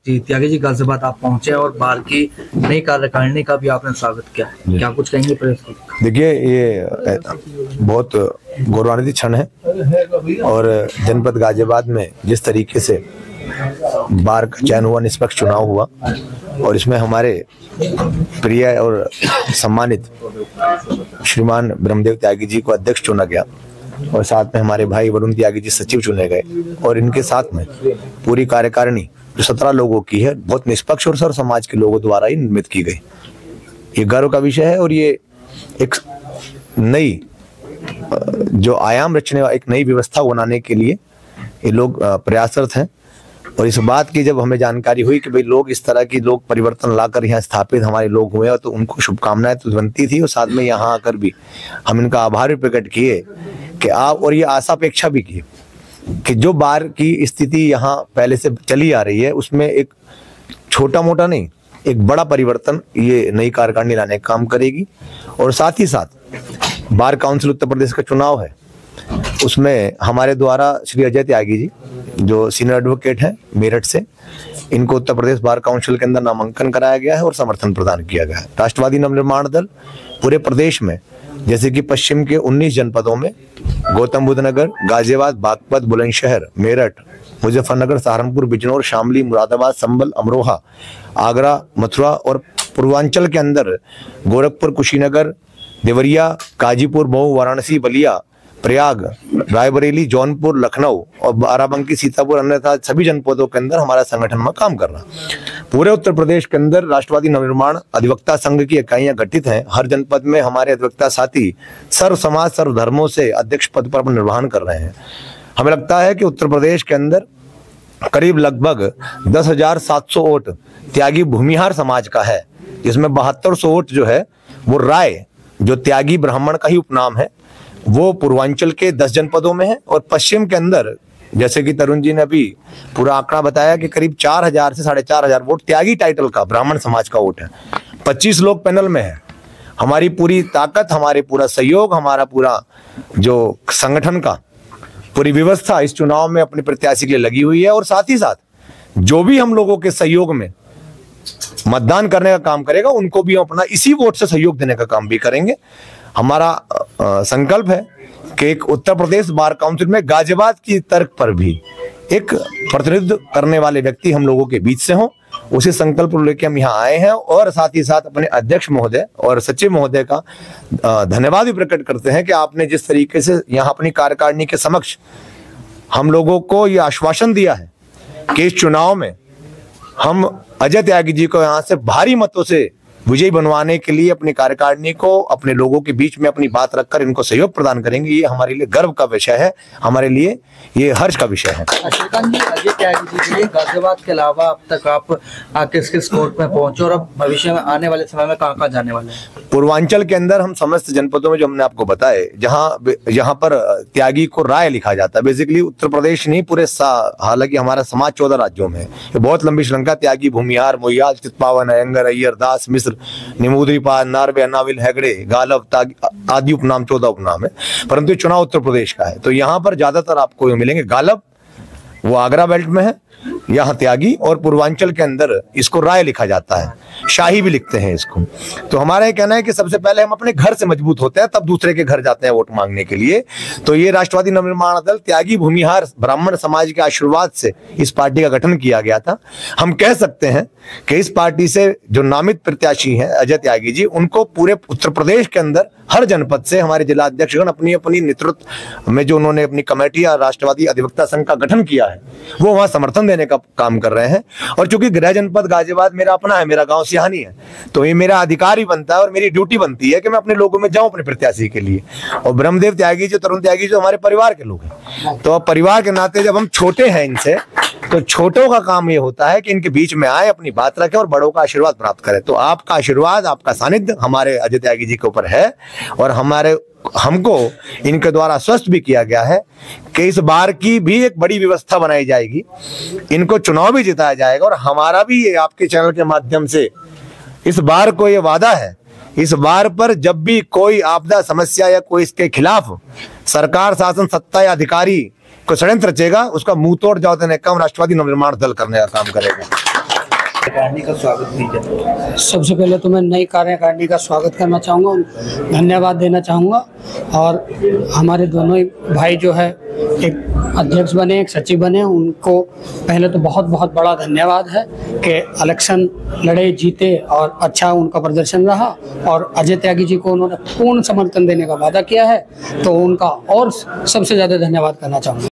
जी त्यागी जी, गाजियाबाद आप पहुंचे और बार की नई कार्यकारिणी का भी आपने स्वागत किया है, क्या कुछ कहेंगे प्रेस को? देखिए, ये बहुत गौरवान्वित क्षण है और जनपद गाजियाबाद में जिस तरीके से बार का चयन हुआ, निष्पक्ष चुनाव हुआ और इसमें हमारे प्रिय और सम्मानित श्रीमान ब्रह्मदेव त्यागी जी को अध्यक्ष चुना गया और साथ में हमारे भाई वरुण त्यागी जी सचिव चुने गए और इनके साथ में पूरी कार्यकारिणी जो 17 लोगों की है, बहुत निष्पक्ष और सर्व समाज के लोगों द्वारा ही निर्मित की गई। ये गर्व का विषय है और ये एक नई जो आयाम रचने, एक नई व्यवस्था बनाने के लिए ये लोग प्रयासरत हैं। और इस बात की जब हमें जानकारी हुई कि भाई लोग इस तरह की लोग परिवर्तन लाकर यहाँ स्थापित हमारे लोग हुए, तो उनको शुभकामनाएं तो बनती थी और साथ में यहाँ आकर भी हम इनका आभार भी प्रकट किए कि आप, और ये आशा अपेक्षा भी की कि जो बार की स्थिति यहाँ पहले से चली आ रही है उसमें एक छोटा मोटा नहीं, एक बड़ा परिवर्तन ये नई कार्यकारिणी लाने का काम करेगी। और साथ ही साथ बार काउंसिल उत्तर प्रदेश का चुनाव है, उसमें हमारे द्वारा श्री अजय त्यागी जी जो सीनियर एडवोकेट हैं मेरठ से, इनको उत्तर प्रदेश बार काउंसिल के अंदर नामांकन कराया गया है और समर्थन प्रदान किया गया है। राष्ट्रवादी नवनिर्माण दल पूरे प्रदेश में, जैसे कि पश्चिम के 19 जनपदों में गौतम बुद्ध नगर, गाजियाबाद, बागपत, बुलंदशहर, मेरठ, मुजफ्फरनगर, सहारनपुर, बिजनौर, शामली, मुरादाबाद, संभल, अमरोहा, आगरा, मथुरा और पूर्वांचल के अंदर गोरखपुर, कुशीनगर, देवरिया, काजीपुर, मऊ, वाराणसी, बलिया, प्रयाग, रायबरेली, जौनपुर, लखनऊ और बाराबंकी, सीतापुर, अन्यथा सभी जनपदों के अंदर हमारा संगठन में काम कर रहा। पूरे उत्तर प्रदेश के अंदर राष्ट्रवादी नवनिर्माण अधिवक्ता संघ की इकाइयां गठित हैं। हर जनपद में हमारे अधिवक्ता साथी सर्व समाज, सर्व धर्मों से अध्यक्ष पद पर अपना निर्वहन कर रहे हैं। हमें लगता है कि उत्तर प्रदेश के अंदर करीब लगभग 10,700 वोट त्यागी भूमिहार समाज का है, जिसमें 7200 वोट जो है वो राय, जो त्यागी ब्राह्मण का ही उपनाम है, वो पूर्वांचल के 10 जनपदों में है। और पश्चिम के अंदर, जैसे कि तरुण जी ने अभी पूरा आंकड़ा बताया कि करीब 4000 से 4500 वोट त्यागी टाइटल का ब्राह्मण समाज का वोट है। 25 लोग पैनल में है। हमारी पूरी ताकत, हमारे पूरा सहयोग, हमारा पूरा जो संगठन का पूरी व्यवस्था इस चुनाव में अपने प्रत्याशी के लिए लगी हुई है। और साथ ही साथ जो भी हम लोगों के सहयोग में मतदान करने का काम करेगा, उनको भी हम अपना इसी वोट से सहयोग देने का काम भी करेंगे। हमारा संकल्प है कि एक उत्तर प्रदेश बार काउंसिल में गाजियाबाद की तर्क पर भी एक प्रतिनिधित्व करने वाले व्यक्ति हम लोगों के बीच से हों। उसी संकल्प को लेकर हम यहाँ आए हैं और साथ ही साथ अपने अध्यक्ष महोदय और सचिव महोदय का धन्यवाद भी प्रकट करते हैं कि आपने जिस तरीके से यहाँ अपनी कार्यकारिणी के समक्ष हम लोगों को ये आश्वासन दिया है कि इस चुनाव में हम अजय त्यागी जी को यहाँ से भारी मतों से विजयी बनवाने के लिए अपनी कार्यकारिणी को अपने लोगों के बीच में अपनी बात रखकर इनको सहयोग प्रदान करेंगे। ये हमारे लिए गर्व का विषय है, हमारे लिए ये हर्ष का विषय है। श्रीकांत जी, अजय त्यागी जी गाजियाबाद के अलावा अब तक आप किस किस कोर्ट में पहुंचे और अब भविष्य में आने वाले समय में कहाँ जाने वाले हैं? पूर्वांचल के अंदर हम समस्त जनपदों में जो हमने आपको बताए, जहाँ पर त्यागी को राय लिखा जाता है, बेसिकली उत्तर प्रदेश नहीं पूरे, हालांकि हमारा समाज 14 राज्यों में है। ये बहुत लंबी श्रृंखला, त्यागी, भूमिहार, मोहियाल, चितपावन, अयंगर, अय्यर, दास, मिश्र, निमुद्रीपाद, नार्वे, अनाविल, हेगड़े, गालब आदि उपनाम 14 उपनाम है, परंतु ये चुनाव उत्तर प्रदेश का है। तो यहाँ पर ज्यादातर आपको मिलेंगे गालब, वो आगरा बेल्ट में है, यहाँ त्यागी, और पूर्वांचल के अंदर इसको राय लिखा जाता है, शाही भी लिखते हैं इसको। तो हमारा ये कहना है कि सबसे पहले हम अपने घर से मजबूत होते हैं, तब दूसरे के घर जाते हैं वोट मांगने के लिए। तो ये राष्ट्रवादी नवनिर्माण दल त्यागी भूमिहार ब्राह्मण समाज के आशीर्वाद से इस पार्टी का गठन किया गया था। हम कह सकते हैं कि इस पार्टी से जो नामित प्रत्याशी हैं अजय त्यागी जी, उनको पूरे उत्तर प्रदेश के अंदर हर जनपद से हमारे जिला अध्यक्षगण अपनी अपनी नेतृत्व में जो उन्होंने अपनी कमेटी या राष्ट्रवादी अधिवक्ता संघ का गठन किया है, वो वहां समर्थन देने का काम कर रहे हैं। और चूंकि गृह जनपद गाजियाबाद मेरा अपना है, मेरा गांव सिहानी है, तो ये मेरा अधिकार ही बनता है और मेरी ड्यूटी बनती है कि मैं अपने लोगों में जाऊं अपने प्रत्याशी के लिए। और ब्रह्मदेव त्यागी जो, तरुण त्यागी जो हमारे परिवार के लोग हैं, तो अब परिवार के नाते जब हम छोटे हैं इनसे, तो छोटों का काम ये होता है कि इनके बीच में आए, अपनी बात रखें और बड़ों का आशीर्वाद प्राप्त करें। तो आपका आशीर्वाद, आपका सानिध्य हमारे अजय त्यागी जी के ऊपर है और हमको इनके द्वारा आश्वस्त भी किया गया है कि इस बार की भी एक बड़ी व्यवस्था बनाई जाएगी, इनको चुनाव भी जिताया जाएगा। और हमारा भी ये आपके चैनल के माध्यम से इस बार को ये वादा है, इस बार पर जब भी कोई आपदा, समस्या या कोई इसके खिलाफ सरकार, शासन, सत्ता या अधिकारी को षड्यंत्र रचेगा, उसका मुंह तोड़ जवाब देने का हम राष्ट्रवादी नवनिर्माण दल करने का काम करेगा। कार्यकारिणी का स्वागत कीजिए। सबसे पहले तो मैं नई कार्यकारिणी का स्वागत करना चाहूँगा, धन्यवाद देना चाहूँगा। और हमारे दोनों ही भाई जो है एक अध्यक्ष बने, एक सचिव बने, उनको पहले तो बहुत बहुत बड़ा धन्यवाद है कि इलेक्शन लड़े, जीते और अच्छा उनका प्रदर्शन रहा। और अजय त्यागी जी को उन्होंने पूर्ण समर्थन देने का वादा किया है, तो उनका और सबसे ज़्यादा धन्यवाद करना चाहूँगा।